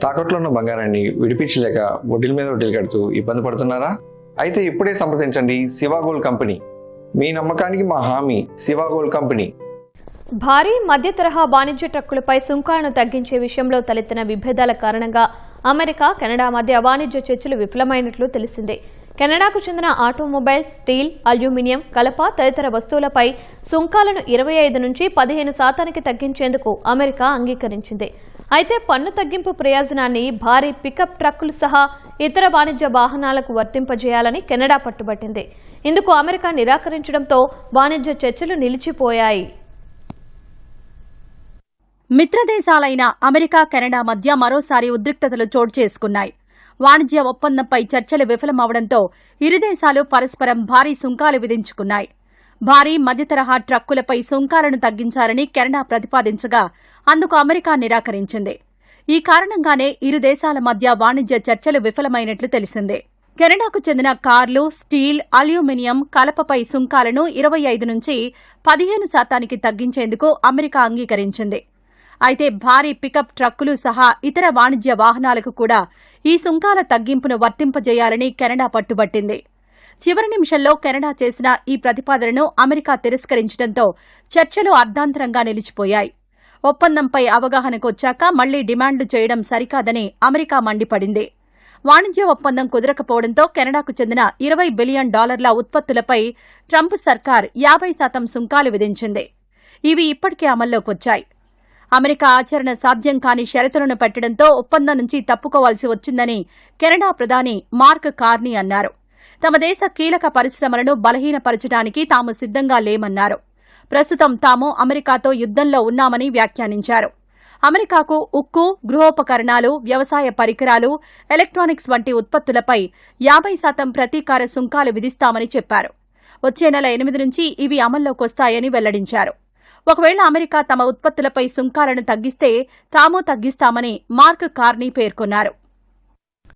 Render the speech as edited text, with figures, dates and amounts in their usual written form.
తాకట్లో ఉన్న బంగారాన్ని విడిపించలేక వడ్డీల మీద వడ్డీలు కడుతూ ఇబ్బంది పడుతున్నారా? అయితే ఇప్పుడే సంప్రదించండి శివ గోల్డ్ కంపెనీ. మీ నమ్మకానికి మా హామీ శివ గోల్డ్ కంపెనీ. భారీ మధ్య తరహా వాణిజ్య ట్రక్కులపై సుంకాలను తగ్గించే విషయంలో తలెత్తిన విభేదాల కారణంగా అమెరికా, కెనడా మధ్య వాణిజ్య చర్చలు విఫలమైనట్లు తెలిసిందే. కెనడాకు చెందిన ఆటోమొబైల్స్, స్టీల్, అల్యూమినియం, కలప తదితర వస్తువులపై సుంకాలను 25 నుంచి 15% తగ్గించేందుకు అమెరికా అంగీకరించింది. అయితే పన్ను తగ్గింపు ప్రయోజనాన్ని భారీ పికప్ ట్రక్కులు సహా ఇతర వాణిజ్య వాహనాలకు వర్తింపజేయాలని కెనడా పట్టుబట్టింది. ఇందుకు అమెరికా నిరాకరించడంతో వాణిజ్య చర్చలు నిలిచిపోయాయి. మిత్రదేశాలైన అమెరికా, కెనడా మధ్య మరోసారి ఉద్రిక్తతలు చోటు చేసుకున్నాయి. వాణిజ్య ఒప్పందంపై చర్చలు విఫలమవడంతో ఇరు దేశాలు పరస్పరం భారీ సుంకాలు విధించుకున్నాయి. భారీ మధ్యతరహా ట్రక్కులపై సుంకాలను తగ్గించాలని కెనడా ప్రతిపాదించగా అందుకు అమెరికా నిరాకరించింది. ఈ కారణంగానే ఇరు దేశాల మధ్య వాణిజ్య చర్చలు విఫలమైనట్లు తెలిసిందే. కెనడాకు చెందిన కార్లు, స్టీల్, అల్యూమినియం, కలపపై సుంకాలను 25 నుంచి 15% తగ్గించేందుకు అమెరికా అంగీకరించింది. అయితే భారీ పికప్ ట్రక్కులు సహా ఇతర వాణిజ్య వాహనాలకు కూడా ఈ సుంకాల తగ్గింపును వర్తింపజేయాలని కెనడా పట్టుబట్టింది. చివరి నిమిషంలో కెనడా చేసిన ఈ ప్రతిపాదనను అమెరికా తిరస్కరించడంతో చర్చలు అర్ధాంతరంగా నిలిచిపోయాయి. ఒప్పందంపై అవగాహనకొచ్చాక మళ్లీ డిమాండ్లు చేయడం సరికాదని అమెరికా మండిపడింది. వాణిజ్య ఒప్పందం కుదరకపోవడంతో కెనడాకు చెందిన $20 బిలియన్ ఉత్పత్తులపై ట్రంప్ సర్కార్ 50% సుంకాలు విధించింది. ఇవి ఇప్పటికే అమల్లోకొచ్చాయి. అమెరికా ఆచరణ సాధ్యం కాని షరతులను పెట్టడంతో ఒప్పందం నుంచి తప్పుకోవాల్సి వచ్చిందని కెనడా ప్రధాని మార్క్ కార్నీ అన్నారు. తమ దేశ కీలక పరిశ్రమలను బలహీనపరచడానికి తాము సిద్ధంగా లేమన్నారు. ప్రస్తుతం తాము అమెరికాతో యుద్ధంలో ఉన్నామని వ్యాఖ్యానించారు. అమెరికాకు ఉక్కు, గృహోపకరణాలు, వ్యవసాయ పరికరాలు, ఎలక్ట్రానిక్స్ వంటి ఉత్పత్తులపై 50% ప్రతీకార సుంకాలు విధిస్తామని చెప్పారు. వచ్చే నెల 8 నుంచి ఇవి అమల్లోకొస్తాయని వెల్లడించారు. ఒకవేళ అమెరికా తమ ఉత్పత్తులపై సుంకాలను తగ్గిస్తే తాము తగ్గిస్తామని మార్క్ కార్నీ పేర్కొన్నారు.